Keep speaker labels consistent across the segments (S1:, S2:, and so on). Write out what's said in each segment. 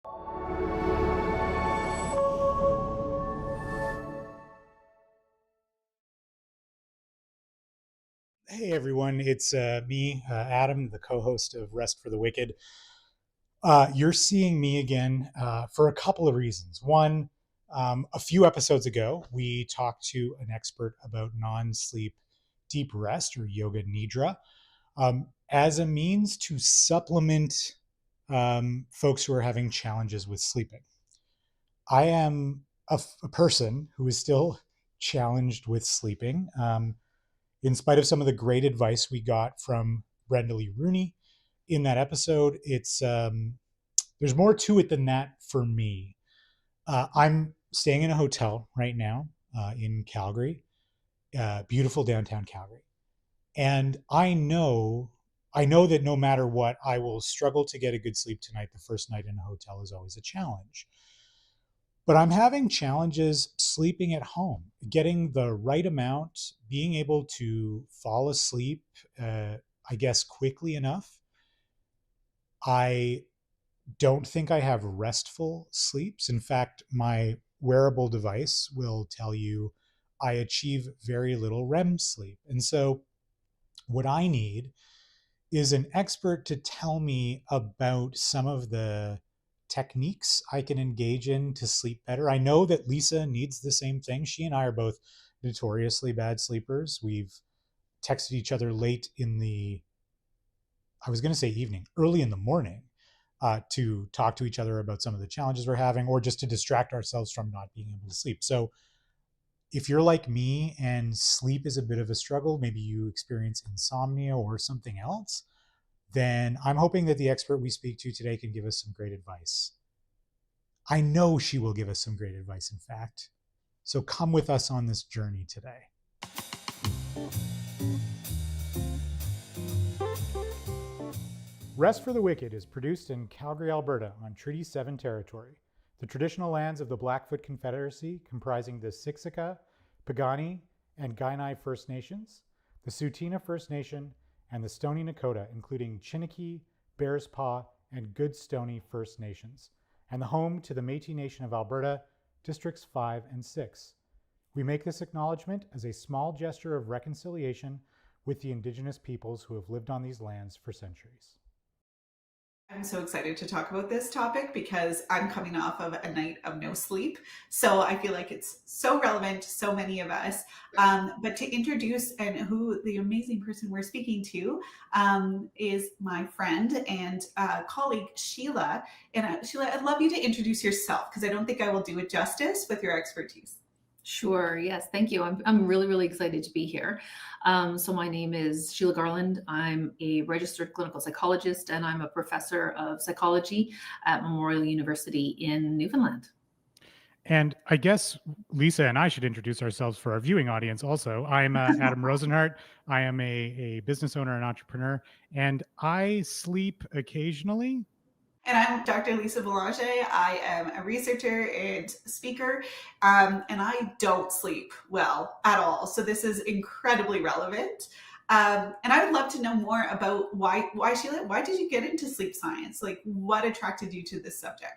S1: Hey everyone, it's me, Adam, the co-host of Rest for the Wicked. You're seeing me again for a couple of reasons. One, a few episodes ago, we talked to an expert about non-sleep deep rest or yoga nidra as a means to supplement folks who are having challenges with sleeping. I am a person who is still challenged with sleeping. In spite of some of the great advice we got from Brenda Lee Rooney in that episode, it's there's more to it than that for me. I'm staying in a hotel right now in Calgary, beautiful downtown Calgary, and I know that no matter what, I will struggle to get a good sleep tonight. The first night in a hotel is always a challenge. But I'm having challenges sleeping at home, getting the right amount, being able to fall asleep, I guess, quickly enough. I don't think I have restful sleeps. In fact, my wearable device will tell you I achieve very little REM sleep. And so, what I need is an expert to tell me about some of the techniques I can engage in to sleep better. I know that Lisa needs the same thing. She and I are both notoriously bad sleepers. We've texted each other late in the, I was going to say evening, early in the morning to talk to each other about some of the challenges we're having or just to distract ourselves from not being able to sleep. So if you're like me and sleep is a bit of a struggle, maybe you experience insomnia or something else, then I'm hoping that the expert we speak to today can give us some great advice. I know she will give us some great advice, in fact. So come with us on this journey today. Rest for the Wicked is produced in Calgary, Alberta on Treaty 7 territory, the traditional lands of the Blackfoot Confederacy comprising the Siksika, Piikani, and Kainai First Nations, the Tsuut'ina First Nation, and the Stoney Nakoda, including Chiniki, Bears Paw, and Goodstoney First Nations, and the home to the Métis Nation of Alberta, Districts 5 and 6. We make this acknowledgement as a small gesture of reconciliation with the Indigenous peoples who have lived on these lands for centuries.
S2: I'm so excited to talk about this topic because I'm coming off of a night of no sleep. So I feel like it's so relevant to so many of us. But to introduce and who the amazing person we're speaking to is my friend and colleague, Sheila. And Sheila, I'd love you to introduce yourself because I don't think I will do it justice with your expertise.
S3: Sure. Yes. Thank you. I'm really, really excited to be here. So my name is Sheila Garland. I'm a registered clinical psychologist and I'm a professor of psychology at Memorial University in Newfoundland.
S1: And I guess Lisa and I should introduce ourselves for our viewing audience also. I'm Adam Rozenhart. I am a business owner and entrepreneur, and I sleep occasionally.
S2: And I'm Dr. Lisa Bélanger. I am a researcher and speaker, and I don't sleep well at all. So this is incredibly relevant. And I would love to know more about why Sheila, why did you get into sleep science? Like what attracted you to this subject?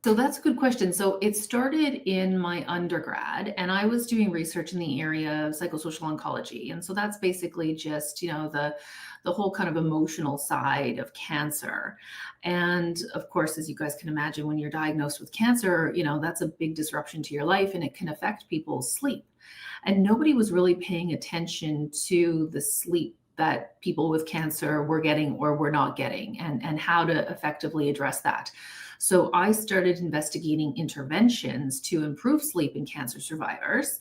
S3: So that's a good question. So it started in my undergrad and I was doing research in the area of psychosocial oncology. And so that's basically just, the whole kind of emotional side of cancer. And of course, as you guys can imagine, when you're diagnosed with cancer, that's a big disruption to your life and it can affect people's sleep. And nobody was really paying attention to the sleep that people with cancer were getting or were not getting and how to effectively address that. So I started investigating interventions to improve sleep in cancer survivors.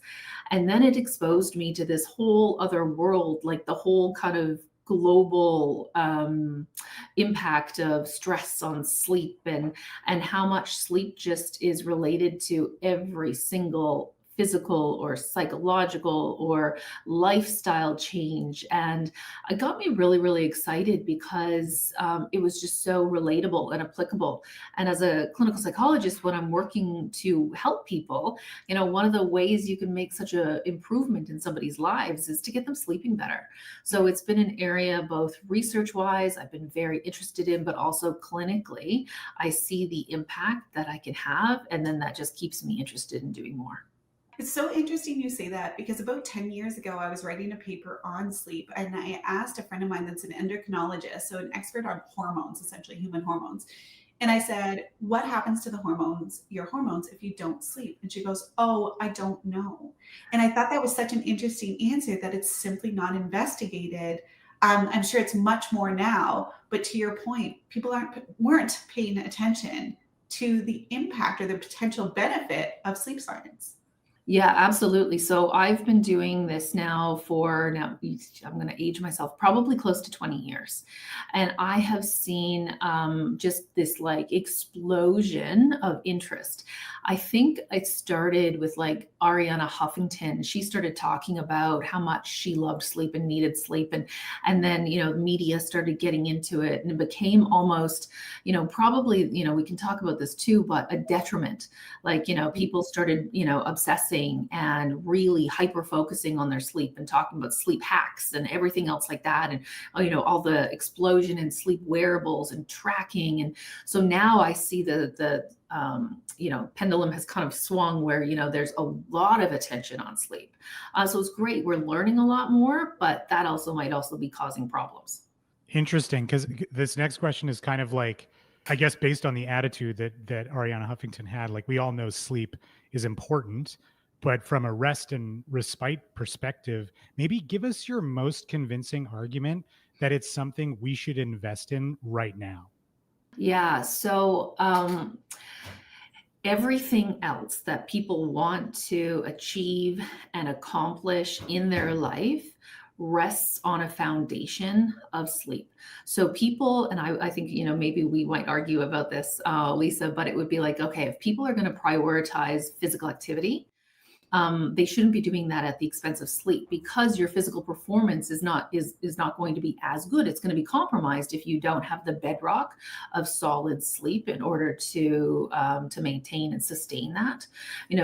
S3: And then it exposed me to this whole other world, like the whole kind of global impact of stress on sleep and how much sleep just is related to every single physical or psychological or lifestyle change. And it got me really, really excited because it was just so relatable and applicable. And as a clinical psychologist, when I'm working to help people, one of the ways you can make such an improvement in somebody's lives is to get them sleeping better. So it's been an area, both research wise, I've been very interested in, but also clinically, I see the impact that I can have. And then that just keeps me interested in doing more.
S2: It's so interesting you say that because about 10 years ago, I was writing a paper on sleep and I asked a friend of mine that's an endocrinologist, so an expert on hormones, essentially human hormones. And I said, what happens to the hormones, your hormones, if you don't sleep? And she goes, oh, I don't know. And I thought that was such an interesting answer that it's simply not investigated. I'm sure it's much more now, but to your point, people weren't paying attention to the impact or the potential benefit of sleep science.
S3: Yeah, absolutely. So I've been doing this now I'm going to age myself, probably close to 20 years. And I have seen just this like explosion of interest. I think it started with like Ariana Huffington. She started talking about how much she loved sleep and needed sleep. And then, media started getting into it and it became almost, probably, we can talk about this too, but a detriment. Like, people started, obsessing and really hyper focusing on their sleep and talking about sleep hacks and everything else like that. And, all the explosion in sleep wearables and tracking. And so now I see the pendulum has kind of swung where, there's a lot of attention on sleep. So it's great. We're learning a lot more, but that might also be causing problems.
S1: Interesting, because this next question is kind of like, I guess, based on the attitude that Ariana Huffington had. Like, we all know sleep is important, but from a rest and respite perspective, maybe give us your most convincing argument that it's something we should invest in right now.
S3: Yeah. So everything else that people want to achieve and accomplish in their life rests on a foundation of sleep. So people, and I think, maybe we might argue about this, Lisa, but it would be like, okay, if people are going to prioritize physical activity, they shouldn't be doing that at the expense of sleep, because your physical performance is not going to be as good. It's going to be compromised if you don't have the bedrock of solid sleep in order to maintain and sustain that.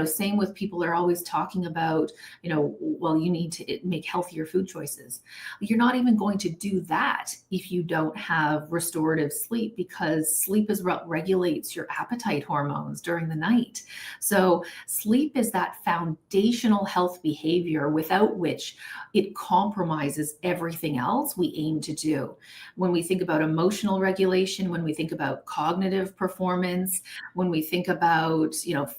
S3: Same with people are always talking about, well, you need to make healthier food choices. You're not even going to do that if you don't have restorative sleep, because sleep is what regulates your appetite hormones during the night. So sleep is that foundational health behavior without which it compromises everything else we aim to do. When we think about emotional regulation, when we think about cognitive performance, when we think about,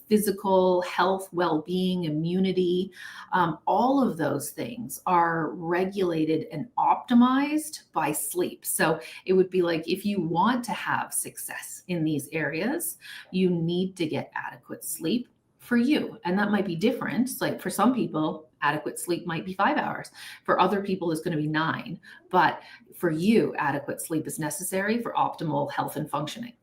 S3: physical health, well-being, immunity, all of those things are regulated and optimized by sleep. So it would be like, if you want to have success in these areas, you need to get adequate sleep for you. And that might be different. Like for some people, adequate sleep might be 5 hours. For other people, it's going to be 9. But for you, adequate sleep is necessary for optimal health and functioning.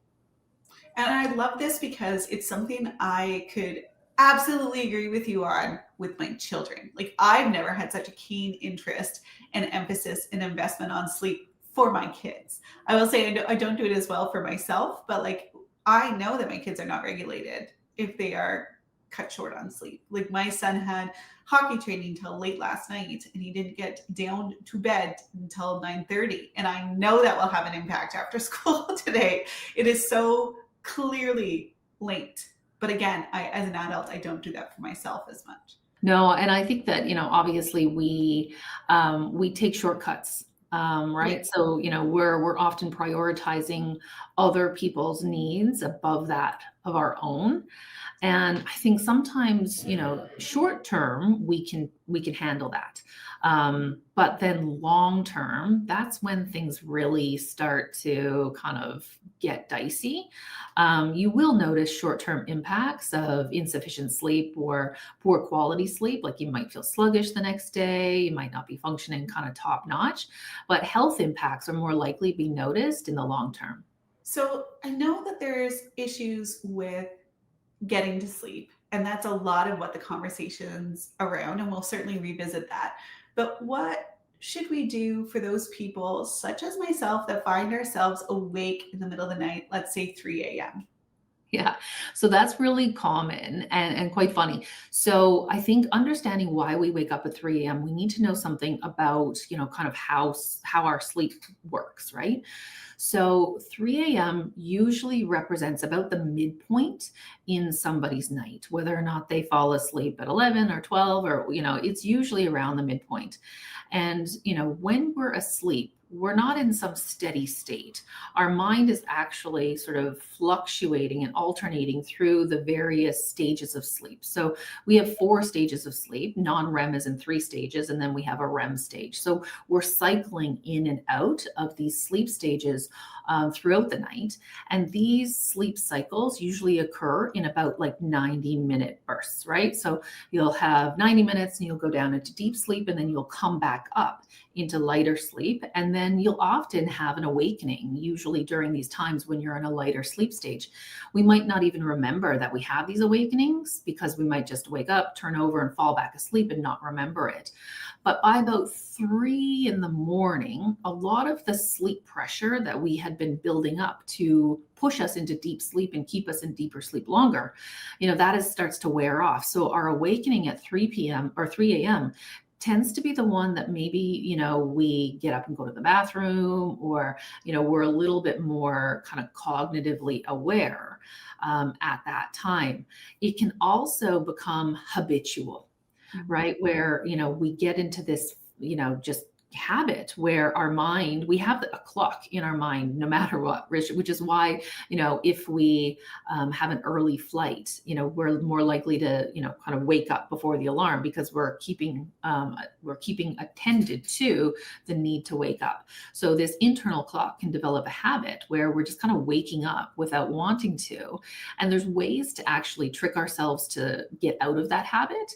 S2: And I love this because it's something I could absolutely agree with you on with my children. Like, I've never had such a keen interest and emphasis and investment on sleep for my kids. I will say I don't do it as well for myself, but like, I know that my kids are not regulated if they are cut short on sleep. Like, my son had hockey training till late last night and he didn't get down to bed until 9:30. And I know that will have an impact after school today. It is so clearly linked. But again, as an adult, I don't do that for myself as much.
S3: No, and I think that, obviously we take shortcuts. Right. So, we're often prioritizing other people's needs above that of our own. And I think sometimes, short term, we can handle that. But then long term, that's when things really start to kind of get dicey. You will notice short term impacts of insufficient sleep or poor quality sleep. Like, you might feel sluggish the next day. You might not be functioning kind of top notch, but health impacts are more likely to be noticed in the long term.
S2: So I know that there's issues with getting to sleep And that's a lot of what the conversation's around, and we'll certainly revisit that. But what should we do for those people, such as myself, that find ourselves awake in the middle of the night, let's say 3 a.m.?
S3: Yeah. So that's really common and quite funny. So I think understanding why we wake up at 3 a.m., we need to know something about, kind of how our sleep works, right? So 3 a.m. usually represents about the midpoint in somebody's night, whether or not they fall asleep at 11 or 12, or, it's usually around the midpoint. And, when we're asleep, we're not in some steady state. Our mind is actually sort of fluctuating and alternating through the various stages of sleep. So we have 4 stages of sleep. Non-REM is in 3 stages, and then we have a REM stage. So we're cycling in and out of these sleep stages throughout the night. And these sleep cycles usually occur in about like 90-minute bursts, right? So you'll have 90 minutes and you'll go down into deep sleep, and then you'll come back up into lighter sleep. And then you'll often have an awakening, usually during these times when you're in a lighter sleep stage. We might not even remember that we have these awakenings because we might just wake up, turn over, and fall back asleep and not remember it. But by about 3 in the morning, a lot of the sleep pressure that we had been building up to push us into deep sleep and keep us in deeper sleep longer, starts to wear off. So our awakening at 3 p.m. or 3 a.m. tends to be the one that maybe, we get up and go to the bathroom, or, we're a little bit more kind of cognitively aware at that time. It can also become habitual, right? Where, we get into this, just habit where our mind, we have a clock in our mind no matter what, which is why, if we have an early flight, we're more likely to, kind of wake up before the alarm, because we're keeping attended to the need to wake up. So this internal clock can develop a habit where we're just kind of waking up without wanting to. And there's ways to actually trick ourselves to get out of that habit.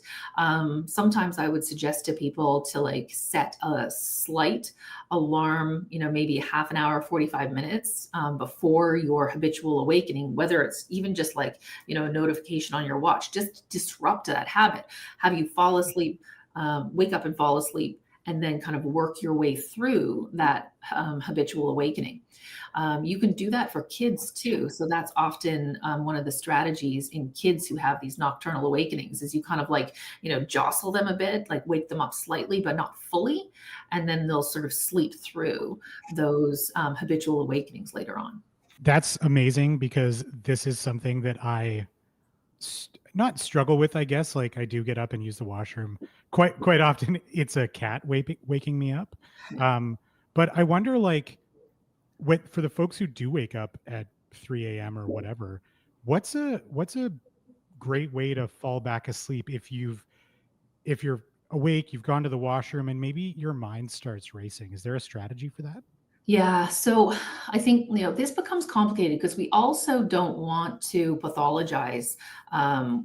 S3: Sometimes I would suggest to people to like set a slight alarm, maybe a half an hour, 45 minutes before your habitual awakening, whether it's even just like, a notification on your watch, just disrupt that habit. Have you fall asleep, wake up and fall asleep, and then kind of work your way through that habitual awakening. You can do that for kids too. So that's often one of the strategies in kids who have these nocturnal awakenings, is you kind of like, jostle them a bit, like wake them up slightly, but not fully. And then they'll sort of sleep through those habitual awakenings later on.
S1: That's amazing, because this is something that I not struggle with, I guess. Like, I do get up and use the washroom quite often. It's a cat waking me up. But I wonder, like, for the folks who do wake up at 3 a.m. or whatever, what's a great way to fall back asleep if you're awake, you've gone to the washroom, and maybe your mind starts racing? Is there a strategy for that?
S3: Yeah, so I think, this becomes complicated because we also don't want to pathologize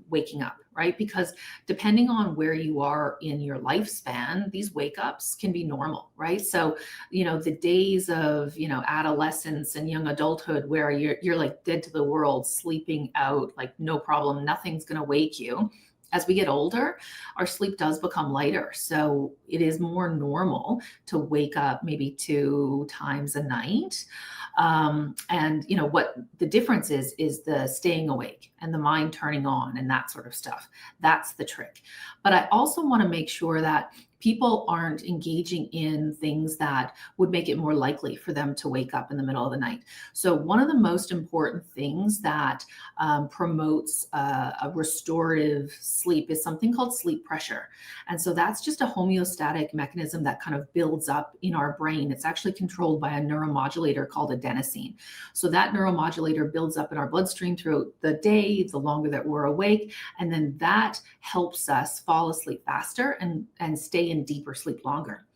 S3: waking up, right? Because depending on where you are in your lifespan, these wake ups can be normal, right? So, the days of, adolescence and young adulthood where you're like dead to the world, sleeping out, like no problem, nothing's going to wake you. As we get older, our sleep does become lighter. So it is more normal to wake up maybe 2 times a night. And what the difference is the staying awake and the mind turning on and that sort of stuff. That's the trick. But I also want to make sure that people aren't engaging in things that would make it more likely for them to wake up in the middle of the night. So one of the most important things that promotes a restorative sleep is something called sleep pressure. And so that's just a homeostatic mechanism that kind of builds up in our brain. It's actually controlled by a neuromodulator called adenosine. So that neuromodulator builds up in our bloodstream throughout the day, the longer that we're awake. And then that helps us fall asleep faster and stay in deeper sleep longer.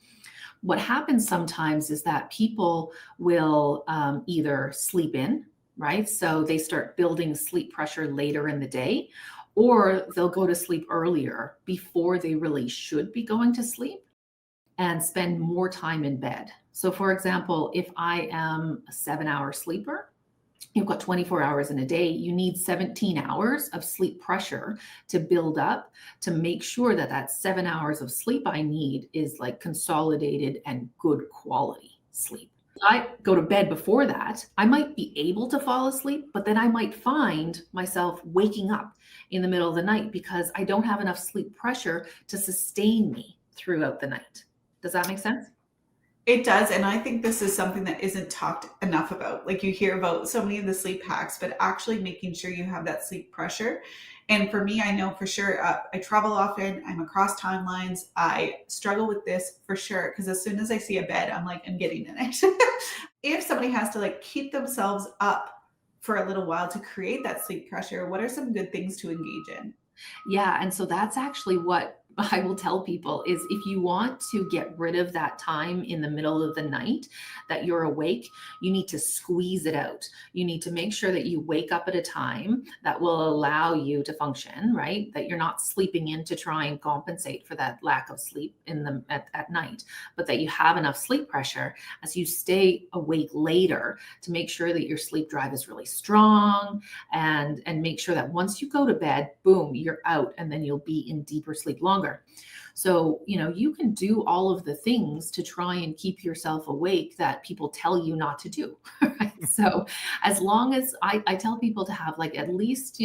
S3: What happens sometimes is that people will either sleep in, right? So they start building sleep pressure later in the day, or they'll go to sleep earlier before they really should be going to sleep and spend more time in bed. So for example, if I am a 7-hour sleeper, you've got 24 hours in a day, you need 17 hours of sleep pressure to build up to make sure that that 7 hours of sleep I need is like consolidated and good quality sleep. I go to bed before that, I might be able to fall asleep, but then I might find myself waking up in the middle of the night because I don't have enough sleep pressure to sustain me throughout the night. Does that make sense?
S2: It does. And I think this is something that isn't talked enough about. Like you hear about so many of the sleep hacks, but actually making sure you have that sleep pressure. And for me, I know for sure, I travel often, I'm across timelines. I struggle with this for sure. Because as soon as I see a bed, I'm like, I'm getting in it. If somebody has to like keep themselves up for a little while to create that sleep pressure, what are some good things to engage in?
S3: Yeah, and so that's actually what I will tell people is if you want to get rid of that time in the middle of the night that you're awake, you need to squeeze it out. You need to make sure that you wake up at a time that will allow you to function, right? That you're not sleeping in to try and compensate for that lack of sleep at night, but that you have enough sleep pressure as you stay awake later to make sure that your sleep drive is really strong and make sure that once you go to bed, boom, you're out and then you'll be in deeper sleep longer. So, you can do all of the things to try and keep yourself awake that people tell you not to do. Right? So, as long as I tell people to have like at least,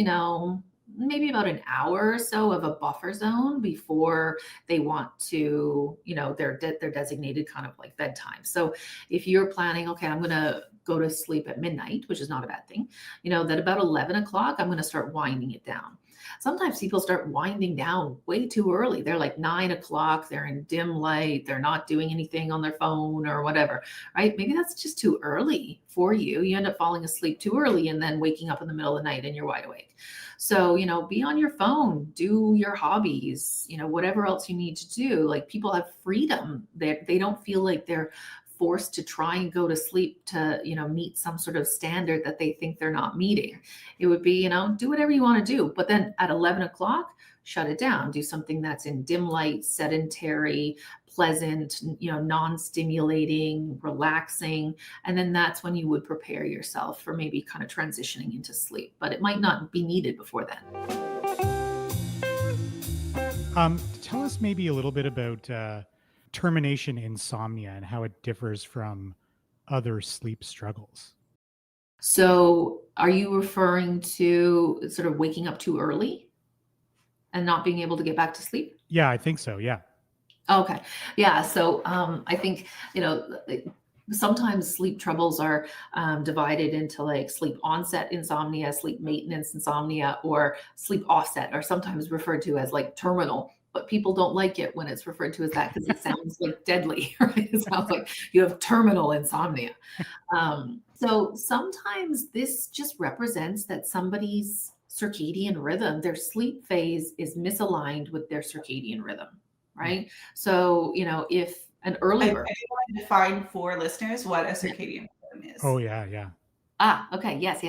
S3: maybe about an hour or so of a buffer zone before they want to, their designated kind of like bedtime. So if you're planning, okay, I'm going to go to sleep at midnight, which is not a bad thing, that about 11 o'clock, I'm going to start winding it down. Sometimes people start winding down way too early. They're like 9 o'clock, they're in dim light, they're not doing anything on their phone or whatever, right? Maybe that's just too early for you. You end up falling asleep too early and then waking up in the middle of the night and you're wide awake. So, be on your phone, do your hobbies, whatever else you need to do. Like people have freedom. They don't feel like they're forced to try and go to sleep to, meet some sort of standard that they think they're not meeting. It would be, do whatever you want to do. But then at 11 o'clock, shut it down. Do something that's in dim light, sedentary, pleasant, non-stimulating, relaxing. And then that's when you would prepare yourself for maybe kind of transitioning into sleep. But it might not be needed before then.
S1: Tell us maybe a little bit about termination insomnia and how it differs from other sleep struggles.
S3: So are you referring to sort of waking up too early and not being able to get back to sleep?
S1: Yeah, I think so. Yeah.
S3: Okay. Yeah. So I think, sometimes sleep troubles are divided into like sleep onset insomnia, sleep maintenance insomnia, or sleep offset, or sometimes referred to as like terminal. But people don't like it when it's referred to as that because it sounds like deadly, right? It sounds like you have terminal insomnia. So sometimes this just represents that somebody's circadian rhythm, their sleep phase is misaligned with their circadian rhythm, right? So, if an early
S2: I
S3: bird.
S2: want to define for listeners what a circadian rhythm is.
S1: Oh, yeah. Yeah.
S3: Okay. Yes.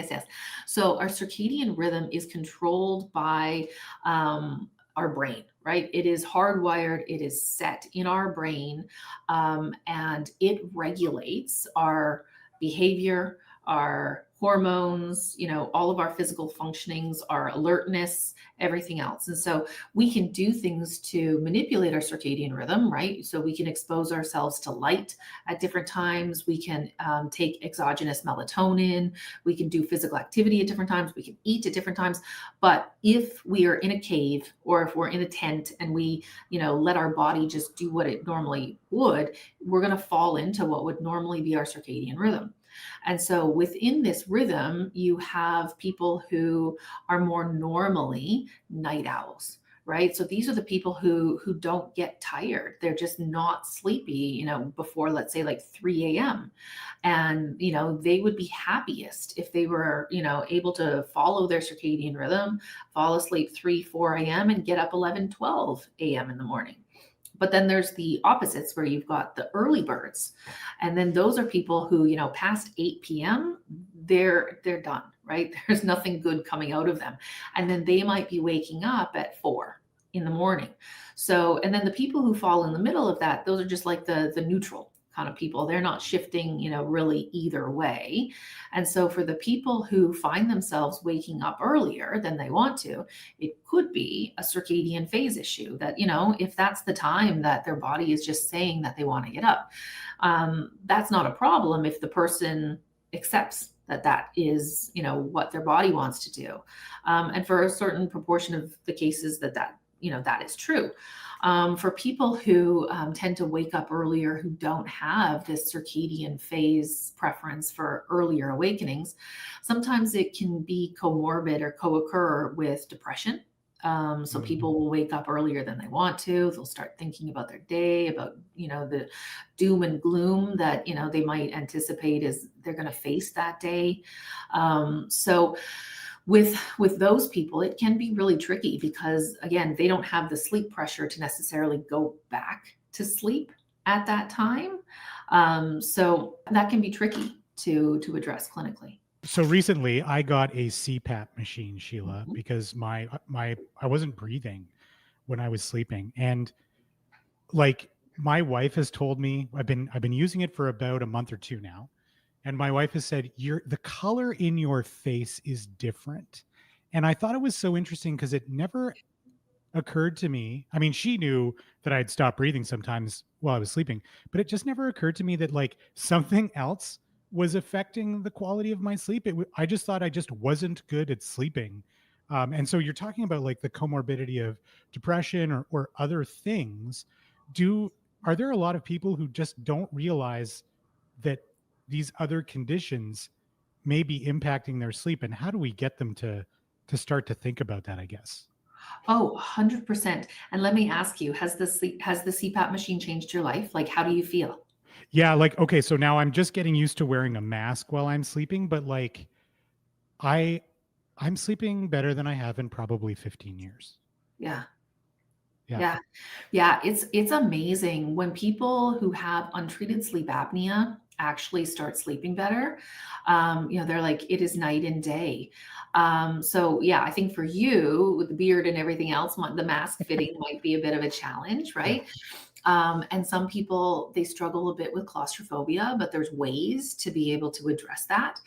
S3: So our circadian rhythm is controlled by our brain, right? It is hardwired, it is set in our brain, and it regulates our behavior, our hormones, all of our physical functionings, our alertness, everything else. And so we can do things to manipulate our circadian rhythm, right? So we can expose ourselves to light at different times. We can take exogenous melatonin. We can do physical activity at different times. We can eat at different times. But if we are in a cave or if we're in a tent and we, let our body just do what it normally would, we're going to fall into what would normally be our circadian rhythm. And so within this rhythm, you have people who are more normally night owls, right? So these are the people who don't get tired. They're just not sleepy, before, let's say, like 3 a.m. And, they would be happiest if they were, able to follow their circadian rhythm, fall asleep 3, 4 a.m. and get up 11, 12 a.m. in the morning. But then there's the opposites where you've got the early birds. And then those are people who, past 8 p.m., they're done, right? There's nothing good coming out of them. And then they might be waking up at 4 in the morning. So, and then the people who fall in the middle of that, those are just like the neutral, kind of people. They're not shifting, really either way. And so for the people who find themselves waking up earlier than they want to, it could be a circadian phase issue that, if that's the time that their body is just saying that they want to get up, that's not a problem if the person accepts that that is, what their body wants to do. And for a certain proportion of the cases that is true. For people who tend to wake up earlier, who don't have this circadian phase preference for earlier awakenings, sometimes it can be comorbid or co-occur with depression. So people will wake up earlier than they want to. They'll start thinking about their day, about, the doom and gloom that, they might anticipate is they're going to face that day. So with those people, it can be really tricky because, again, they don't have the sleep pressure to necessarily go back to sleep at that time. So that can be tricky to address clinically.
S1: So recently I got a CPAP machine, Sheila, because I wasn't breathing when I was sleeping. And like my wife has told me, I've been using it for about a month or two now. And my wife has said, the color in your face is different. And I thought it was so interesting because it never occurred to me. I mean, she knew that I'd stop breathing sometimes while I was sleeping, but it just never occurred to me that like something else was affecting the quality of my sleep. I just thought I just wasn't good at sleeping. And so you're talking about like the comorbidity of depression or other things. Are there a lot of people who just don't realize that these other conditions may be impacting their sleep, and how do we get them to start to think about that, I guess?
S3: Oh, 100%. And let me ask you, has the CPAP machine changed your life? Like, how do you feel?
S1: Yeah, like, okay, so now I'm just getting used to wearing a mask while I'm sleeping, but like I'm sleeping better than I have in probably 15 years.
S3: Yeah.
S1: Yeah.
S3: Yeah. It's amazing when people who have untreated sleep apnea actually start sleeping better. They're like, it is night and day. So yeah, I think for you with the beard and everything else, the mask fitting might be a bit of a challenge, right? And some people, they struggle a bit with claustrophobia, but there's ways to be able to address that.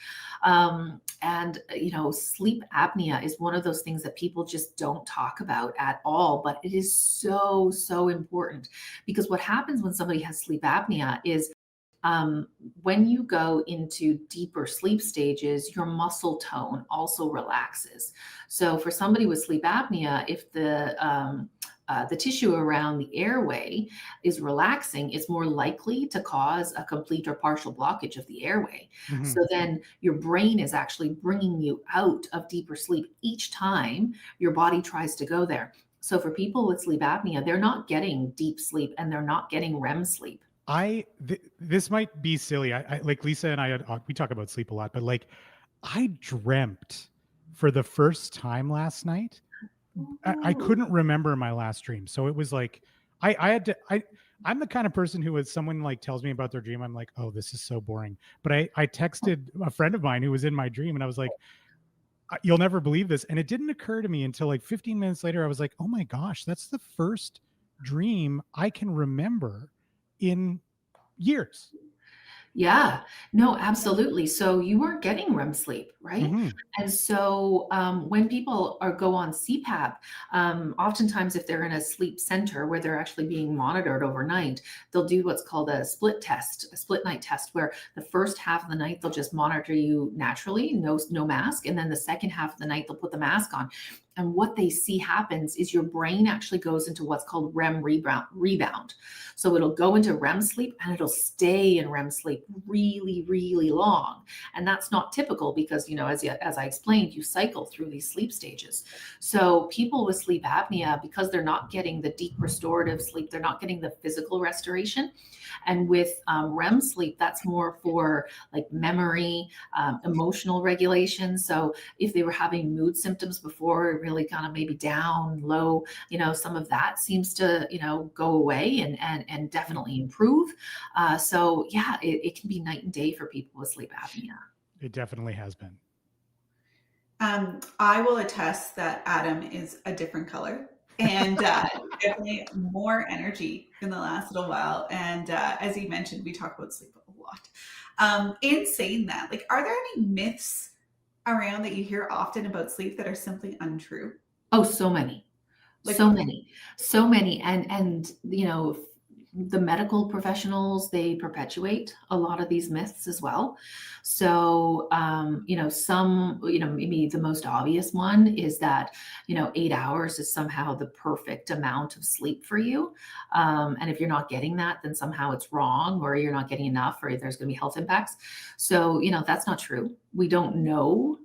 S3: Sleep apnea is one of those things that people just don't talk about at all, but it is so, so important because what happens when somebody has sleep apnea is when you go into deeper sleep stages, your muscle tone also relaxes. So for somebody with sleep apnea, if the tissue around the airway is relaxing, it's more likely to cause a complete or partial blockage of the airway.
S1: Mm-hmm.
S3: So then your brain is actually bringing you out of deeper sleep each time your body tries to go there. So for people with sleep apnea, they're not getting deep sleep and they're not getting REM sleep.
S1: This might be silly. I like Lisa and I, we talk about sleep a lot, but like I dreamt for the first time last night. I couldn't remember my last dream. So it was like, I'm the kind of person who, when someone like tells me about their dream, I'm like, oh, this is so boring. But I texted a friend of mine who was in my dream and I was like, you'll never believe this. And it didn't occur to me until like 15 minutes later. I was like, oh my gosh, that's the first dream I can remember in years.
S3: Yeah, no, absolutely. So you weren't getting REM sleep, right?
S1: Mm-hmm.
S3: And so when people go on CPAP, oftentimes if they're in a sleep center where they're actually being monitored overnight, they'll do what's called a split night test, where the first half of the night they'll just monitor you naturally, no mask, and then the second half of the night they'll put the mask on. And what they see happens is your brain actually goes into what's called REM rebound. So it'll go into REM sleep and it'll stay in REM sleep really, really long. And that's not typical because, as I explained, you cycle through these sleep stages. So people with sleep apnea, because they're not getting the deep restorative sleep, they're not getting the physical restoration. And with REM sleep, that's more for like memory, emotional regulation. So if they were having mood symptoms before, really kind of maybe down, low, some of that seems to, go away and definitely improve. So yeah, it can be night and day for people with sleep apnea.
S1: It definitely has been.
S2: I will attest that Adam is a different color and definitely more energy in the last little while. And as you mentioned, we talk about sleep a lot. In saying that, like, are there any myths around that you hear often about sleep that are simply untrue?
S3: Oh, so many.
S2: Like,
S3: So many, so many. And the medical professionals, they perpetuate a lot of these myths as well. So, maybe the most obvious one is that, 8 hours is somehow the perfect amount of sleep for you. And if you're not getting that, then somehow it's wrong, or you're not getting enough, or there's going to be health impacts. So, that's not true. We don't know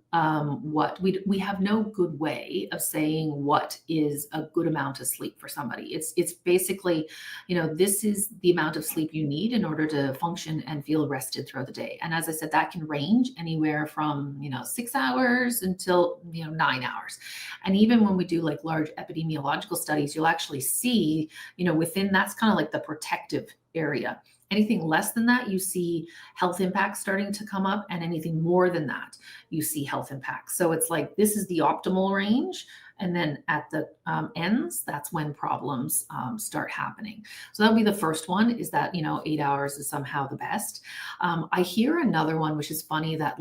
S3: what we have no good way of saying what is a good amount of sleep for somebody. It's basically, this is the amount of sleep you need in order to function and feel rested throughout the day. And as I said, that can range anywhere from 6 hours until 9 hours. And even when we do like large epidemiological studies, you'll actually see, within that's kind of like the protective area. Anything less than that, you see health impacts starting to come up, and anything more than that, you see health impacts. So it's like this is the optimal range, and then at the ends, that's when problems start happening. So that'll be the first one, is that 8 hours is somehow the best. I hear another one, which is funny, that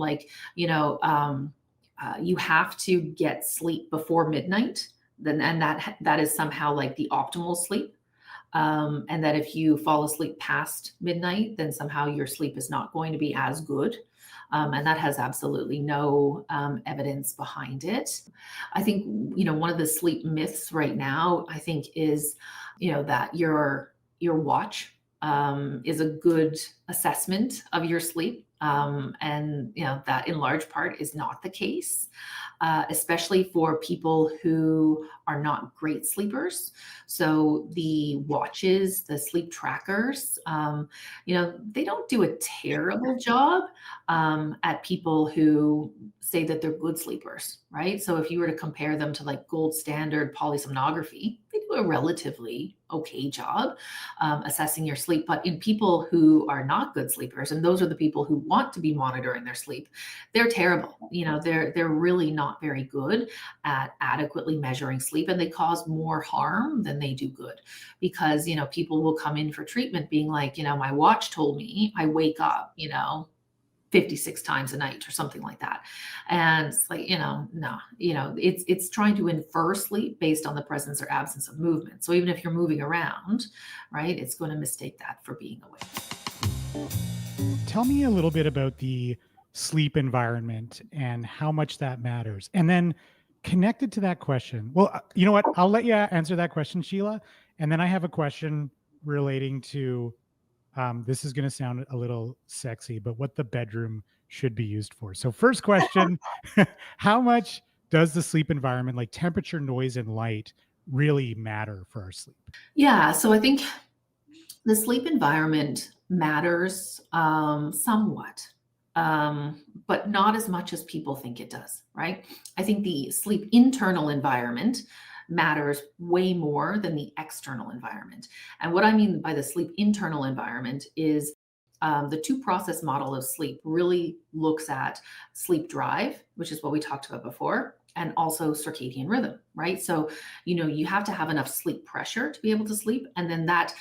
S3: you have to get sleep before midnight, and that is somehow like the optimal sleep. And that if you fall asleep past midnight, then somehow your sleep is not going to be as good. And that has absolutely no evidence behind it. I think, one of the sleep myths right now, I think, is, that your watch is a good assessment of your sleep. And, that in large part is not the case. Especially for people who are not great sleepers. So the watches, the sleep trackers, they don't do a terrible job at people who say that they're good sleepers, right? So if you were to compare them to like gold standard polysomnography, they do a relatively okay job assessing your sleep. But in people who are not good sleepers, and those are the people who want to be monitoring their sleep, they're terrible. They're really not very good at adequately measuring sleep, and they cause more harm than they do good, because people will come in for treatment being like, my watch told me I wake up 56 times a night or something like that. And it's like, no, it's trying to infer sleep based on the presence or absence of movement. So even if you're moving around, right, it's going to mistake that for being awake.
S1: Tell me a little bit about the sleep environment and how much that matters. And then connected to that question, well, you know what? I'll let you answer that question, Sheila. And then I have a question relating to, this is going to sound a little sexy, but what the bedroom should be used for. So first question, how much does the sleep environment, like temperature, noise, and light, really matter for our sleep?
S3: Yeah, so I think the sleep environment matters somewhat, but not as much as people think it does, right? I think the sleep internal environment matters way more than the external environment. And what I mean by the sleep internal environment is the two process model of sleep really looks at sleep drive, which is what we talked about before, and also circadian rhythm, right? So, you have to have enough sleep pressure to be able to sleep. And then that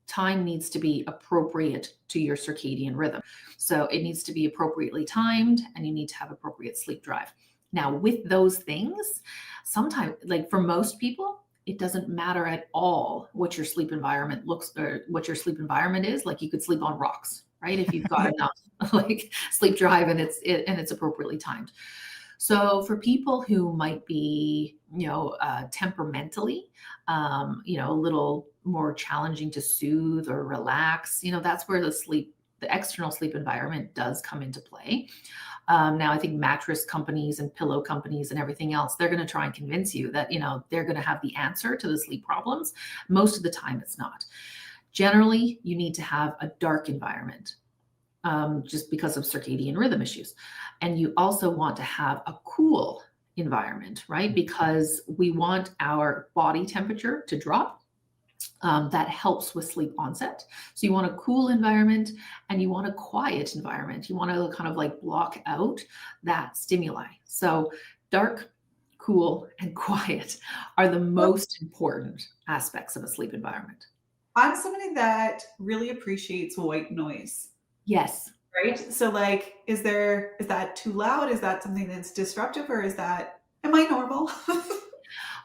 S3: time needs to be appropriate to your circadian rhythm. So it needs to be appropriately timed, and you need to have appropriate sleep drive. Now, with those things, sometimes, like for most people, it doesn't matter at all what your sleep environment looks, or what your sleep environment is. Like you could sleep on rocks, right? If you've got enough like sleep drive and it's appropriately timed. So for people who might be, temperamentally, a little more challenging to soothe or relax, that's where the external sleep environment does come into play. Now, I think mattress companies and pillow companies and everything else, they're going to try and convince you that, they're going to have the answer to the sleep problems. Most of the time, it's not. Generally, you need to have a dark environment. Just because of circadian rhythm issues. And you also want to have a cool environment, right? Because we want our body temperature to drop. That helps with sleep onset. So you want a cool environment, and you want a quiet environment. You want to kind of like block out that stimuli. So dark, cool, and quiet are the most important aspects of a sleep environment.
S2: I'm somebody that really appreciates white noise,
S3: Yes.
S2: right? So like, is that too loud? Is that something that's disruptive, or am I normal?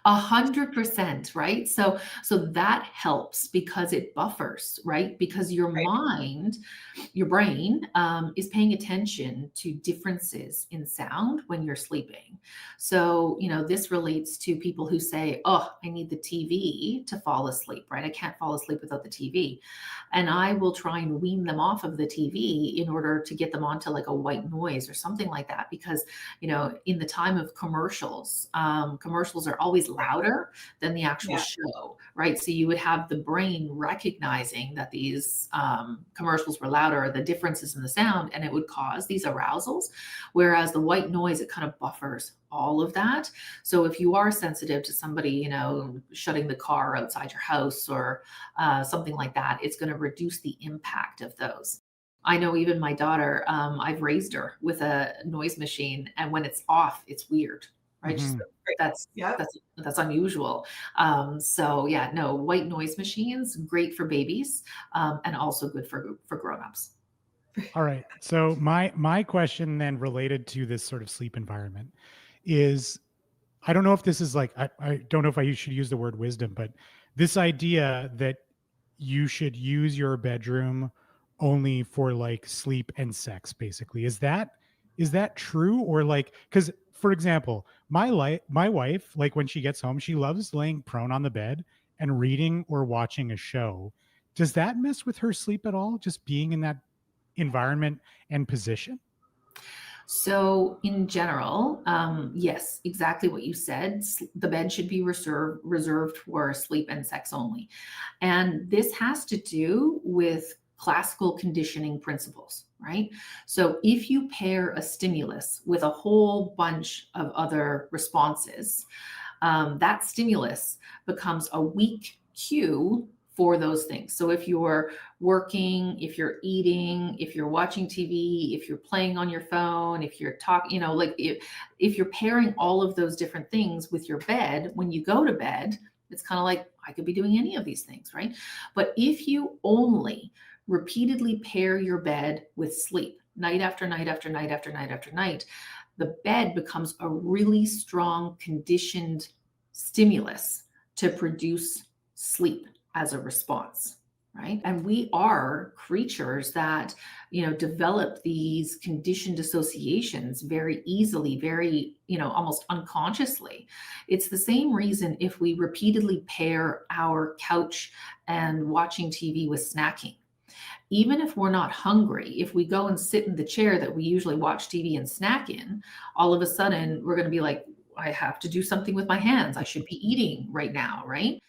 S3: 100%, right? So that helps because it buffers, right? Because your
S2: Right.
S3: mind, your brain, is paying attention to differences in sound when you're sleeping. So, this relates to people who say, "Oh, I need the TV to fall asleep," right? I can't fall asleep without the TV. And I will try and wean them off of the TV in order to get them onto like a white noise or something like that. Because, in the time of commercials, commercials are always louder than the actual
S2: Yeah.
S3: show, right? So you would have the brain recognizing that these commercials were louder, or the differences in the sound, and it would cause these arousals. Whereas the white noise, it kind of buffers all of that. So if you are sensitive to somebody, shutting the car outside your house or something like that, it's going to reduce the impact of those. I know even my daughter, I've raised her with a noise machine, and when it's off, it's weird, right? She's
S1: Mhm.
S3: that's
S2: Yep.
S3: that's unusual. So yeah, no, white noise machines, great for babies, and also good for grown-ups.
S1: All right. So my question then related to this sort of sleep environment is, I don't know if this is like, I don't know if I should use the word wisdom, but this idea that you should use your bedroom only for like sleep and sex, basically. Is that true? Or like, because for example, my wife, like when she gets home, she loves laying prone on the bed and reading or watching a show. Does that mess with her sleep at all? Just being in that environment and position?
S3: So, in general, yes, exactly what you said. The bed should be reserved for sleep and sex only. And this has to do with classical conditioning principles, right? So, if you pair a stimulus with a whole bunch of other responses, that stimulus becomes a weak cue for those things. So if you're working, if you're eating, if you're watching TV, if you're playing on your phone, if you're talking, like if you're pairing all of those different things with your bed, when you go to bed, it's kind of like I could be doing any of these things, right? But if you only repeatedly pair your bed with sleep, night after night after night after night after night, the bed becomes a really strong conditioned stimulus to produce sleep as a response, right? And we are creatures that, develop these conditioned associations very easily, very, almost unconsciously. It's the same reason if we repeatedly pair our couch and watching TV with snacking. Even if we're not hungry, if we go and sit in the chair that we usually watch TV and snack in, all of a sudden we're going to be like, I have to do something with my hands. I should be eating right now, right?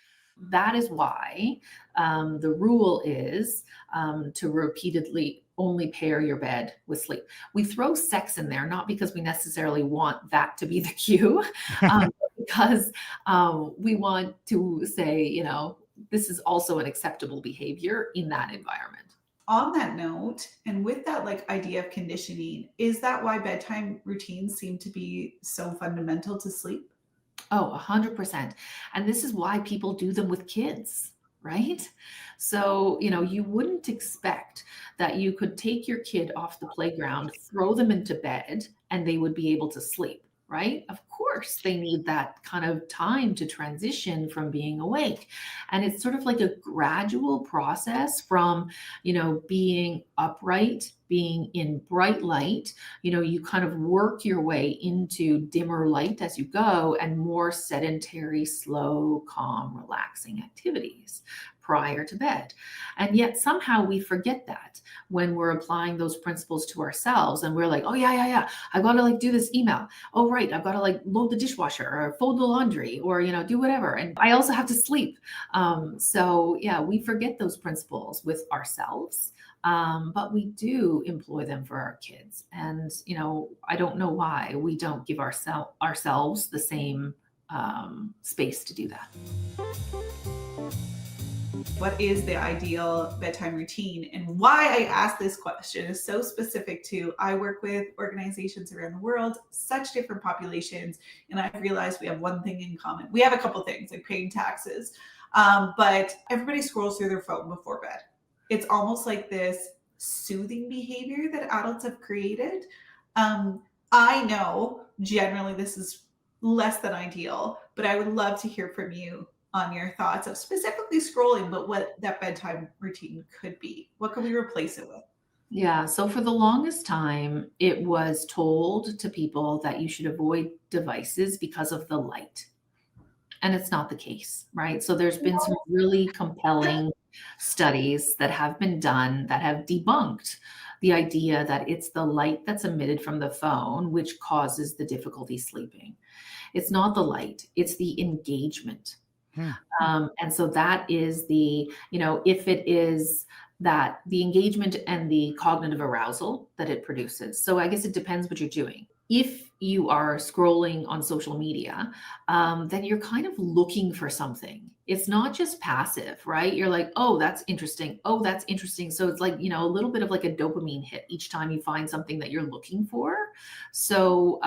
S3: That is why the rule is to repeatedly only pair your bed with sleep. We throw sex in there, not because we necessarily want that to be the cue, but because we want to say, this is also an acceptable behavior in that environment.
S2: On that note, and with that like idea of conditioning, is that why bedtime routines seem to be so fundamental to sleep?
S3: Oh, 100%. And this is why people do them with kids, right? So, you wouldn't expect that you could take your kid off the playground, throw them into bed, and they would be able to sleep, right? Of course, they need that kind of time to transition from being awake. And it's sort of like a gradual process from, being upright, being in bright light. You kind of work your way into dimmer light as you go, and more sedentary, slow, calm, relaxing activities prior to bed. And yet somehow we forget that when we're applying those principles to ourselves, and we're like, oh yeah, yeah, yeah, I've got to like do this email. Oh right, I've got to like load the dishwasher or fold the laundry or do whatever. And I also have to sleep. So yeah, we forget those principles with ourselves. But we do employ them for our kids. And, I don't know why we don't give ourselves the same space to do that.
S2: What is the ideal bedtime routine? And why I ask this question is so specific to, I work with organizations around the world, such different populations, and I've realized we have one thing in common. We have a couple things like paying taxes, but everybody scrolls through their phone before bed. It's almost like this soothing behavior that adults have created. I know generally this is less than ideal, but I would love to hear from you on your thoughts of specifically scrolling, but what that bedtime routine could be. What could we replace it with?
S3: Yeah. So for the longest time, it was told to people that you should avoid devices because of the light. And it's not the case, right? So there's been some really compelling studies that have been done that have debunked the idea that it's the light that's emitted from the phone which causes the difficulty sleeping. It's not the light, it's the engagement.
S1: Hmm.
S3: And so that is if it is that the engagement and the cognitive arousal that it produces. So I guess it depends what you're doing. If you are scrolling on social media, then you're kind of looking for something. It's not just passive, right? You're like, oh, that's interesting. Oh, that's interesting. So it's like, a little bit of like a dopamine hit each time you find something that you're looking for. So,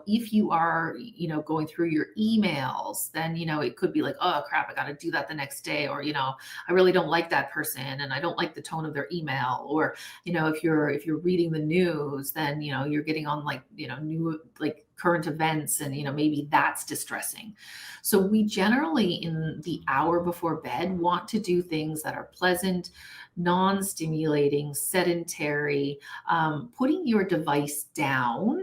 S3: if you are, going through your emails, then, it could be like, oh crap, I got to do that the next day. Or, I really don't like that person and I don't like the tone of their email. Or, if you're reading the news, then, you're getting on like, new, like current events and, maybe that's distressing. So we generally in the hour before bed want to do things that are pleasant, non-stimulating, sedentary, putting your device down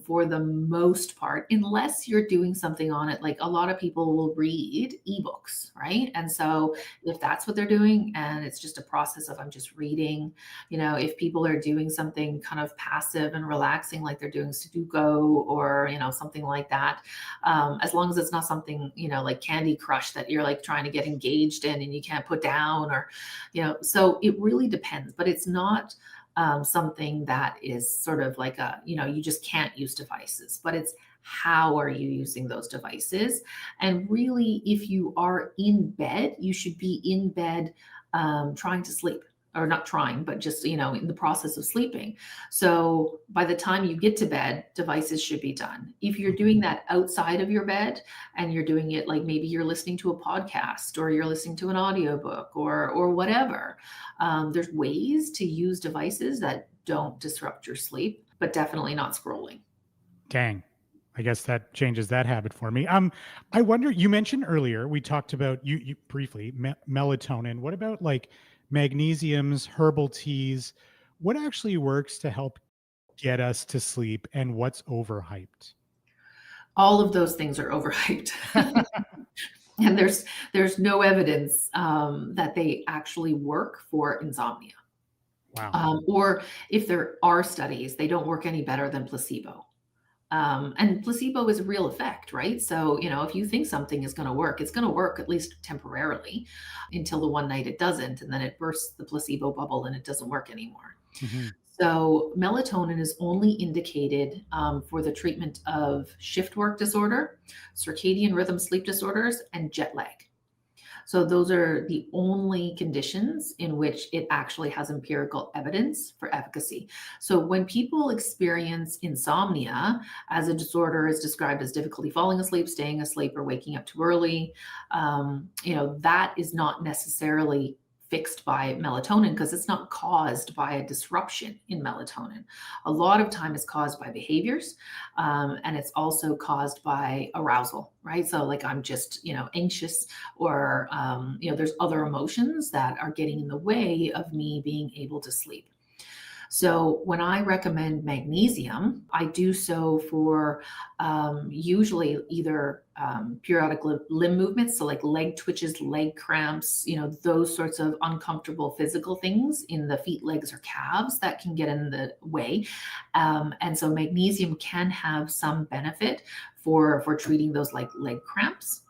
S3: for the most part, unless you're doing something on it. Like a lot of people will read ebooks, right? And so if that's what they're doing and it's just a process of I'm just reading, if people are doing something kind of passive and relaxing, like they're doing Sudoku or, something like that, as long as it's not something, like Candy Crush that you're like trying to get engaged in and you can't put down or, so it really depends, but it's not something that is sort of like you just can't use devices, but it's how are you using those devices? And really, if you are in bed, you should be in bed trying to sleep. Or not trying, but just, in the process of sleeping. So by the time you get to bed, devices should be done. If you're doing that outside of your bed and you're doing it like maybe you're listening to a podcast or you're listening to an audiobook or whatever, there's ways to use devices that don't disrupt your sleep, but definitely not scrolling.
S1: Dang. I guess that changes that habit for me. I wonder, you mentioned earlier, we talked about you briefly, melatonin. What about like magnesiums, herbal teas? What actually works to help get us to sleep and what's overhyped?
S3: All of those things are overhyped. And there's no evidence that they actually work for insomnia.
S1: Wow.
S3: Or if there are studies, they don't work any better than placebo. And placebo is a real effect, right? So, if you think something is going to work, it's going to work at least temporarily until the one night it doesn't. And then it bursts the placebo bubble and it doesn't work anymore.
S1: Mm-hmm.
S3: So melatonin is only indicated for the treatment of shift work disorder, circadian rhythm sleep disorders, and jet lag. So those are the only conditions in which it actually has empirical evidence for efficacy. So when people experience insomnia as a disorder is described as difficulty falling asleep, staying asleep, or waking up too early, that is not necessarily fixed by melatonin because it's not caused by a disruption in melatonin. A lot of time it's caused by behaviors, and it's also caused by arousal, right? So like I'm just, anxious or, there's other emotions that are getting in the way of me being able to sleep. So when I recommend magnesium, I do so for usually either periodic limb movements, so like leg twitches, leg cramps, those sorts of uncomfortable physical things in the feet, legs, or calves that can get in the way. And so magnesium can have some benefit for treating those like leg cramps.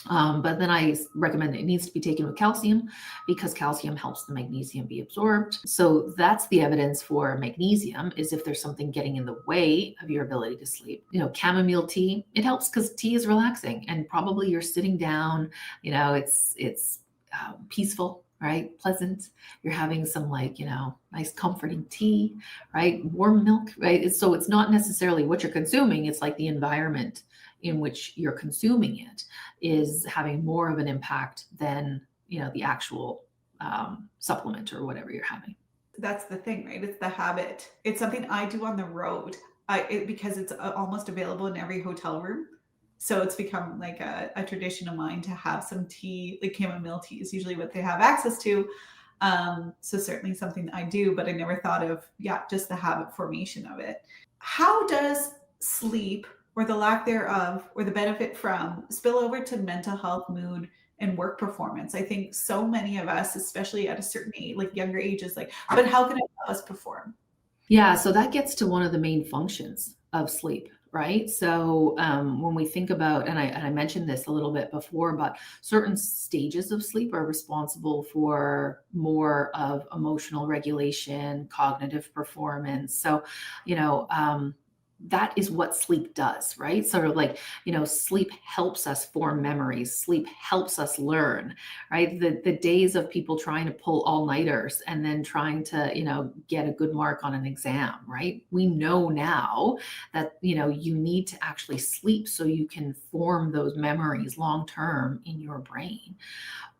S3: But then I recommend it needs to be taken with calcium because calcium helps the magnesium be absorbed. So that's the evidence for magnesium is if there's something getting in the way of your ability to sleep. Chamomile tea, it helps because tea is relaxing and probably you're sitting down, it's peaceful, right? Pleasant. You're having some nice comforting tea, right? Warm milk, right? So it's not necessarily what you're consuming. It's like the environment in which you're consuming it is having more of an impact than, the actual supplement or whatever you're having.
S2: That's the thing, right? It's the habit. It's something I do on the road. Because it's almost available in every hotel room. So it's become like a tradition of mine to have some tea, like chamomile tea is usually what they have access to. So certainly something I do, but I never thought of, just the habit formation of it. How does sleep or the lack thereof or the benefit from spill over to mental health, mood, and work performance? I think so many of us, especially at a certain age, like younger ages, like, but how can it help us perform?
S3: Yeah, so that gets to one of the main functions of sleep, right? So when we think about, and I mentioned this a little bit before, but certain stages of sleep are responsible for more of emotional regulation, cognitive performance. So, that is what sleep does, right? Sort of like, sleep helps us form memories. Sleep helps us learn, right? The days of people trying to pull all-nighters and then trying to, get a good mark on an exam, right? We know now that, you need to actually sleep so you can form those memories long-term in your brain.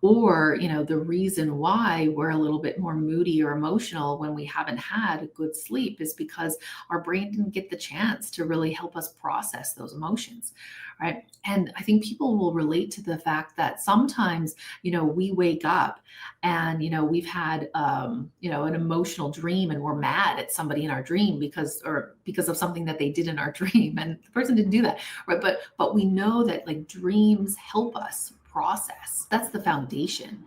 S3: Or, the reason why we're a little bit more moody or emotional when we haven't had a good sleep is because our brain didn't get the chance to really help us process those emotions, right? And I think people will relate to the fact that sometimes, we wake up and, we've had, an emotional dream and we're mad at somebody in our dream because of something that they did in our dream, and the person didn't do that, right? But we know that like dreams help us process. That's the foundation.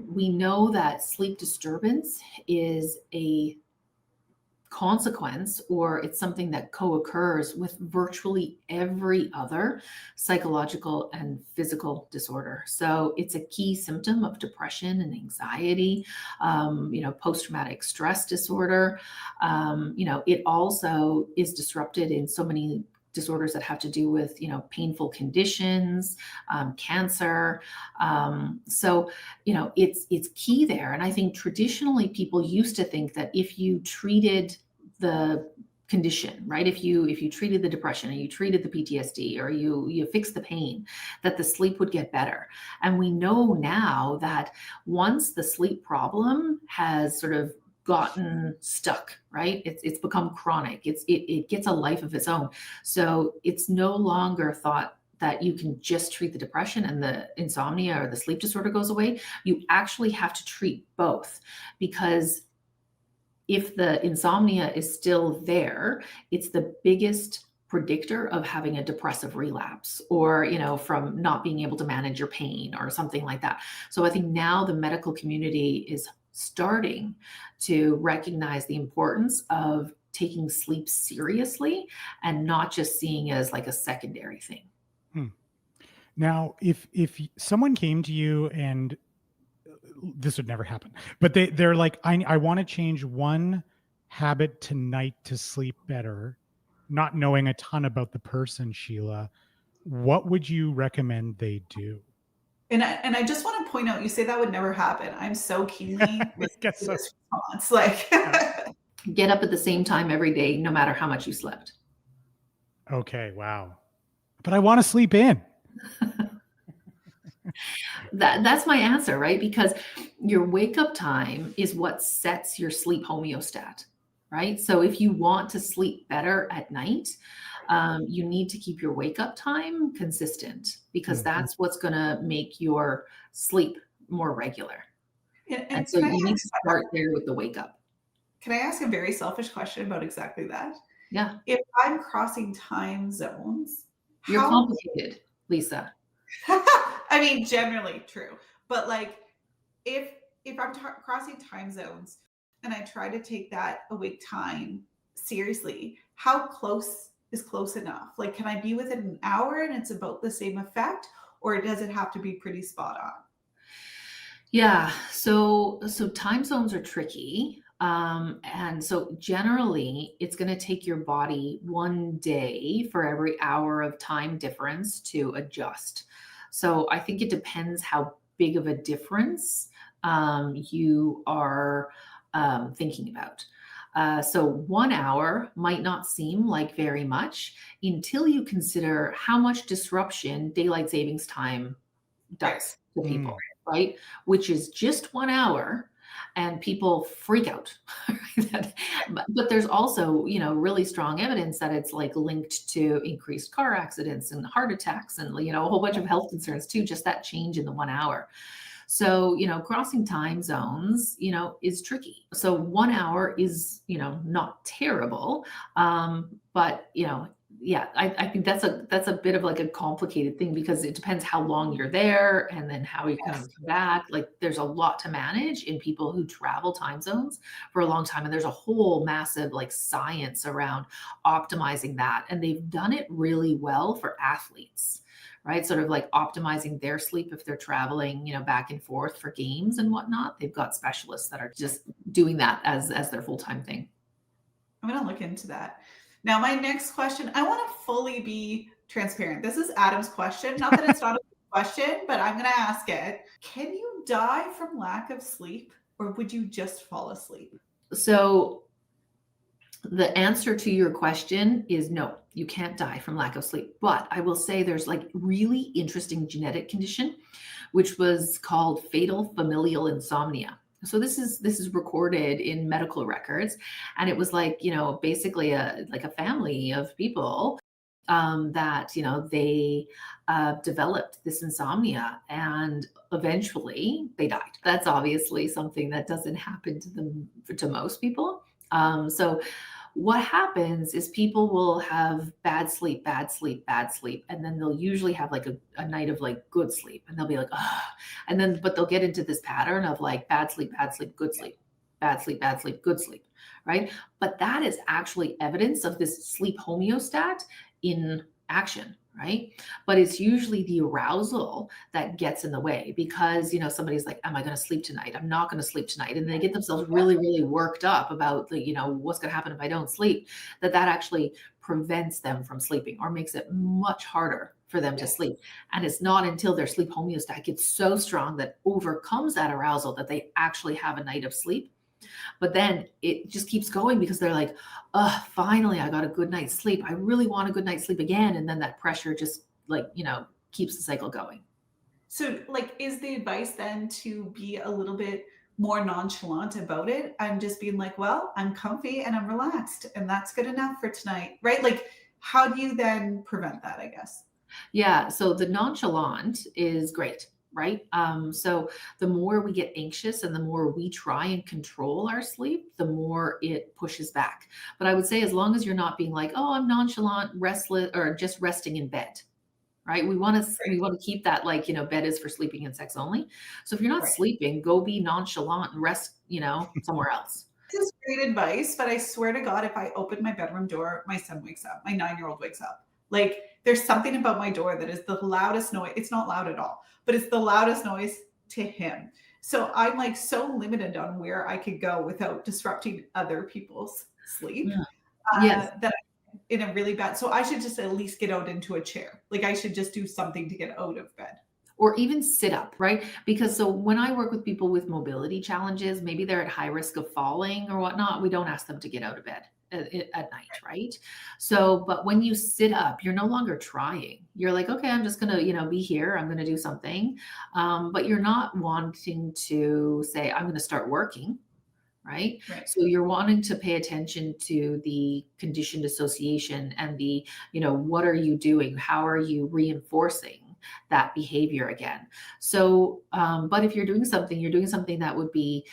S3: We know that sleep disturbance is a consequence, or it's something that co-occurs with virtually every other psychological and physical disorder. So it's a key symptom of depression and anxiety, post-traumatic stress disorder. It also is disrupted in so many disorders that have to do with, painful conditions, cancer. It's key there. And I think traditionally people used to think that if you treated the condition, right? If you treated the depression and you treated the PTSD or you fixed the pain, that the sleep would get better. And we know now that once the sleep problem has sort of gotten stuck, right? It's become chronic. It gets a life of its own. So it's no longer thought that you can just treat the depression and the insomnia or the sleep disorder goes away. You actually have to treat both, because if the insomnia is still there, it's the biggest predictor of having a depressive relapse or, from not being able to manage your pain or something like that. So I think now the medical community is starting to recognize the importance of taking sleep seriously and not just seeing it as like a secondary thing.
S1: Now, if someone came to you, and this would never happen, but they're like, I want to change one habit tonight to sleep better, not knowing a ton about the person, Sheila, what would you recommend they do?
S2: And I just want to point out, you say that would never happen. I'm so keenly
S1: I guess
S2: to
S1: so.
S2: this response. Like,
S3: Get up at the same time every day, no matter how much you slept.
S1: Okay, wow. But I want to sleep in.
S3: That's my answer, right? Because your wake up time is what sets your sleep homeostat, right? So if you want to sleep better at night, you need to keep your wake up time consistent, because that's what's going to make your sleep more regular. And so you need to start there with the wake up.
S2: Can I ask a very selfish question about exactly that?
S3: Yeah.
S2: If I'm crossing time zones,
S3: You're complicated, Lisa.
S2: I mean, generally true, but like if I'm crossing time zones and I try to take that awake time seriously, how close is close enough? Like, can I be within an hour and it's about the same effect, or does it have to be pretty spot on?
S3: Yeah, so time zones are tricky. And so generally it's going to take your body 1 day for every hour of time difference to adjust. So I think it depends how big of a difference you are thinking about. So 1 hour might not seem like very much until you consider how much disruption daylight savings time
S2: Right.
S3: does to people,
S1: Mm.
S3: right? Which is just 1 hour, and people freak out. But there's also, really strong evidence that it's like linked to increased car accidents and heart attacks and, a whole bunch of health concerns too, just that change in the 1 hour. So, crossing time zones, is tricky. So 1 hour is, not terrible. But, yeah, I think that's a bit of like a complicated thing because it depends how long you're there and then how you kind
S2: Yes.
S3: of come back. Like there's a lot to manage in people who travel time zones for a long time. And there's a whole massive like science around optimizing that. And they've done it really well for athletes, right? Sort of like optimizing their sleep if they're traveling, back and forth for games and whatnot. They've got specialists that are just doing that as their full-time thing.
S2: I'm going to look into that. Now, my next question, I want to fully be transparent. This is Adam's question. Not that it's not a question, but I'm going to ask it. Can you die from lack of sleep, or would you just fall asleep?
S3: So the answer to your question is no, you can't die from lack of sleep. But I will say there's like really interesting genetic condition, which was called fatal familial insomnia. So this is recorded in medical records, and it was like, basically a family of people that they developed this insomnia, and eventually they died. That's obviously something that doesn't happen to most people. So what happens is people will have bad sleep, bad sleep, bad sleep, and then they'll usually have like a night of like good sleep, and they'll be like, oh, and then but they'll get into this pattern of like bad sleep, good sleep, bad sleep, good sleep, right? But that is actually evidence of this sleep homeostat in action, right? But it's usually the arousal that gets in the way because, somebody's like, am I going to sleep tonight? I'm not going to sleep tonight. And they get themselves really, really worked up about the, what's going to happen if I don't sleep, that actually prevents them from sleeping or makes it much harder for them to sleep. And it's not until their sleep homeostat gets so strong that overcomes that arousal that they actually have a night of sleep. But then it just keeps going because they're like, oh, finally, I got a good night's sleep. I really want a good night's sleep again. And then that pressure just like, keeps the cycle going.
S2: So, like, is the advice then to be a little bit more nonchalant about it and just being like, well, I'm comfy and I'm relaxed and that's good enough for tonight, right? Like, how do you then prevent that, I guess?
S3: Yeah. So the nonchalant is great, right? So the more we get anxious and the more we try and control our sleep, the more it pushes back. But I would say as long as you're not being like, oh, I'm nonchalant, restless, or just resting in bed, right? We want to keep that like, bed is for sleeping and sex only. So if you're not
S2: Right.
S3: sleeping, go be nonchalant and rest, somewhere else.
S2: This is great advice, but I swear to God, if I open my bedroom door, my son wakes up. My 9-year-old wakes up. Like there's something about my door that is the loudest noise. It's not loud at all, but it's the loudest noise to him. So I'm like so limited on where I could go without disrupting other people's sleep.
S3: Yeah. Yes.
S2: That I'm in a really bad. So I should just at least get out into a chair. Like I should just do something to get out of bed.
S3: Or even sit up, right? Because so when I work with people with mobility challenges, maybe they're at high risk of falling or whatnot, we don't ask them to get out of bed at night, right? So, but when you sit up, you're no longer trying. You're like, okay, I'm just gonna, be here. I'm gonna do something, but you're not wanting to say, I'm gonna start working. Right.
S2: Right.
S3: So you're wanting to pay attention to the conditioned association and the, what are you doing? How are you reinforcing that behavior again? So, but if you're doing something that would be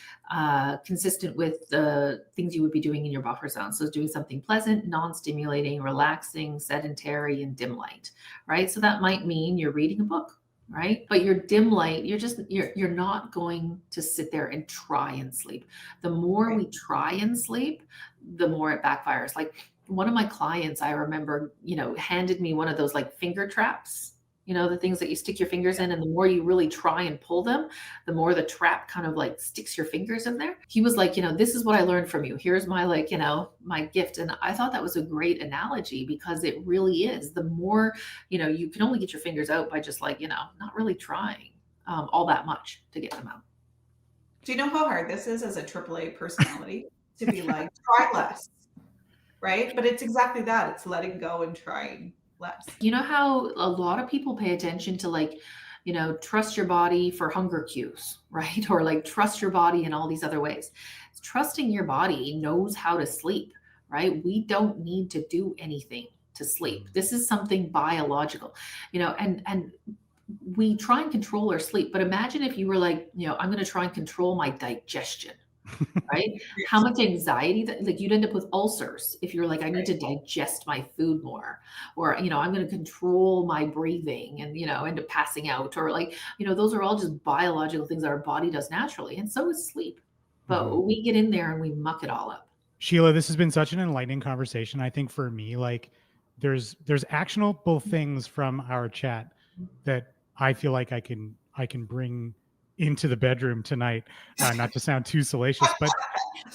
S3: consistent with the things you would be doing in your buffer zone. So doing something pleasant, non-stimulating, relaxing, sedentary, and dim light, right? So that might mean you're reading a book, right? But your dim light, you're not going to sit there and try and sleep. The more we try and sleep, the more it backfires. Like one of my clients, I remember, handed me one of those like finger traps, the things that you stick your fingers in, and the more you really try and pull them, the more the trap kind of like sticks your fingers in there. He was like, this is what I learned from you. Here's my like, my gift. And I thought that was a great analogy because it really is. The more, you can only get your fingers out by just like, not really trying. all that much to get them out.
S2: Do you know how hard this is as a AAA personality to be like, try less, right? But it's exactly that. It's letting go and trying less.
S3: You know how a lot of people pay attention to like, trust your body for hunger cues, right? Or like trust your body in all these other ways. Trusting your body knows how to sleep, right? We don't need to do anything to sleep. This is something biological, and we try and control our sleep. But imagine if you were like, I'm going to try and control my digestion, right? How much anxiety that like you'd end up with ulcers if you're like, I need to digest my food more, or, I'm going to control my breathing and, end up passing out, or like, those are all just biological things that our body does naturally. And so is sleep. But we get in there and we muck it all up.
S1: Sheila, this has been such an enlightening conversation. I think for me, like there's actionable things from our chat that I feel like I can bring into the bedroom tonight, not to sound too salacious, but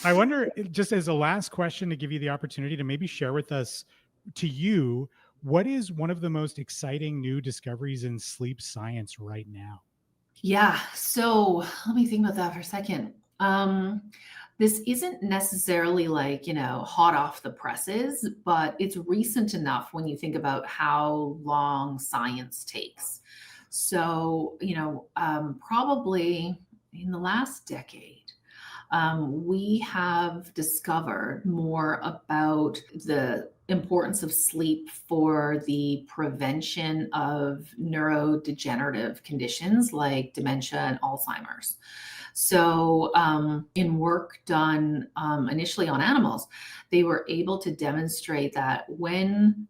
S1: I wonder, just as a last question, to give you the opportunity to maybe share with us, to you, what is one of the most exciting new discoveries in sleep science right now?
S3: Yeah. So let me think about that for a second. This isn't necessarily like, hot off the presses, but it's recent enough when you think about how long science takes. So, probably in the last decade, we have discovered more about the importance of sleep for the prevention of neurodegenerative conditions like dementia and Alzheimer's. So in work done initially on animals, they were able to demonstrate that when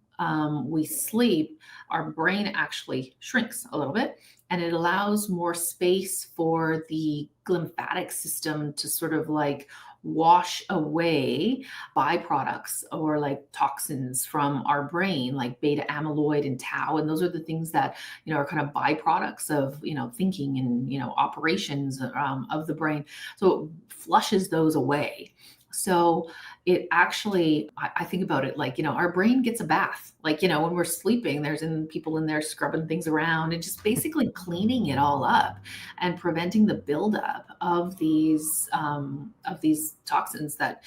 S3: we sleep, our brain actually shrinks a little bit, and it allows more space for the lymphatic system to sort of like wash away byproducts or like toxins from our brain, like beta amyloid and tau. And those are the things that, are kind of byproducts of, thinking and, operations of the brain. So it flushes those away. So it actually, I think about it like, our brain gets a bath. Like, when we're sleeping, there's people in there scrubbing things around and just basically cleaning it all up and preventing the buildup of these toxins that,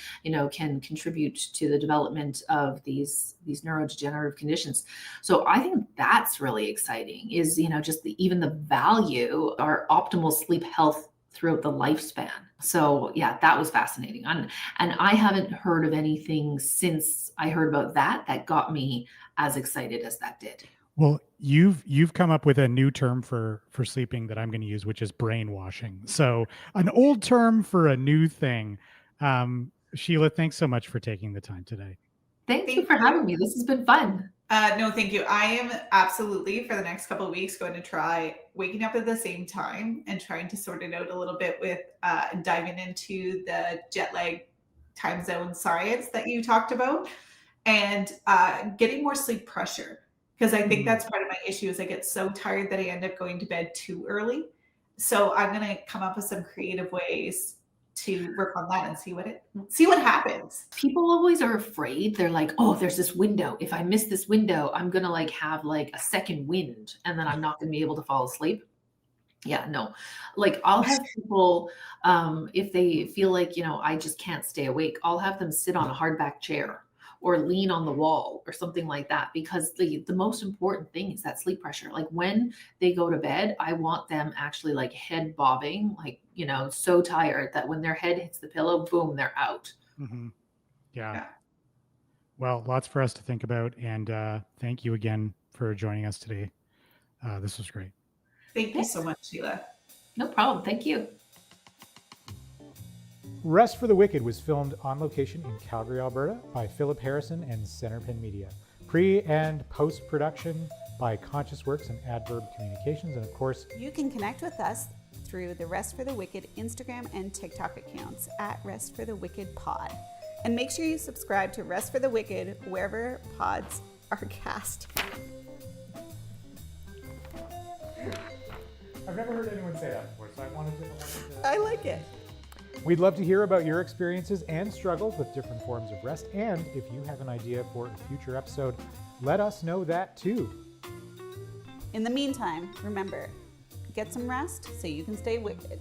S3: can contribute to the development of these neurodegenerative conditions. So I think that's really exciting is, just even the value, our optimal sleep health throughout the lifespan. So yeah, that was fascinating. And I haven't heard of anything since I heard about that got me as excited as that did.
S1: Well, you've come up with a new term for sleeping that I'm going to use, which is brainwashing. So an old term for a new thing. Sheila, thanks so much for taking the time today.
S3: Thank you for having me. This has been fun.
S2: No, thank you. I am absolutely for the next couple of weeks going to try waking up at the same time and trying to sort it out a little bit with diving into the jet lag time zone science that you talked about and getting more sleep pressure. Because I think that's part of my issue is I get so tired that I end up going to bed too early. So I'm going to come up with some creative ways to work on that and see what happens.
S3: People always are afraid. They're like, oh, there's this window. If I miss this window, I'm going to like have like a second wind and then I'm not going to be able to fall asleep. Yeah, no, like I'll have people, if they feel like, I just can't stay awake, I'll have them sit on a hardback chair or lean on the wall or something like that, because the most important thing is that sleep pressure. Like when they go to bed, I want them actually like head bobbing, like, so tired that when their head hits the pillow, boom, they're out.
S1: Mm-hmm. Yeah. Well, lots for us to think about. And thank you again for joining us today. This was great.
S2: Thank you so much, Sheila.
S3: No problem. Thank you.
S1: Rest for the Wicked was filmed on location in Calgary, Alberta by Philip Harrison and Centerpin Media. Pre- and post-production by Conscious Works and Adverb Communications. And of course,
S4: you can connect with us through the Rest for the Wicked Instagram and TikTok accounts at Rest for the Wicked Pod. And make sure you subscribe to Rest for the Wicked wherever pods are cast.
S1: I've never heard anyone say that before, so I wanted to...
S4: I like it.
S1: We'd love to hear about your experiences and struggles with different forms of rest. And if you have an idea for a future episode, let us know that too.
S4: In the meantime, remember, get some rest so you can stay wicked.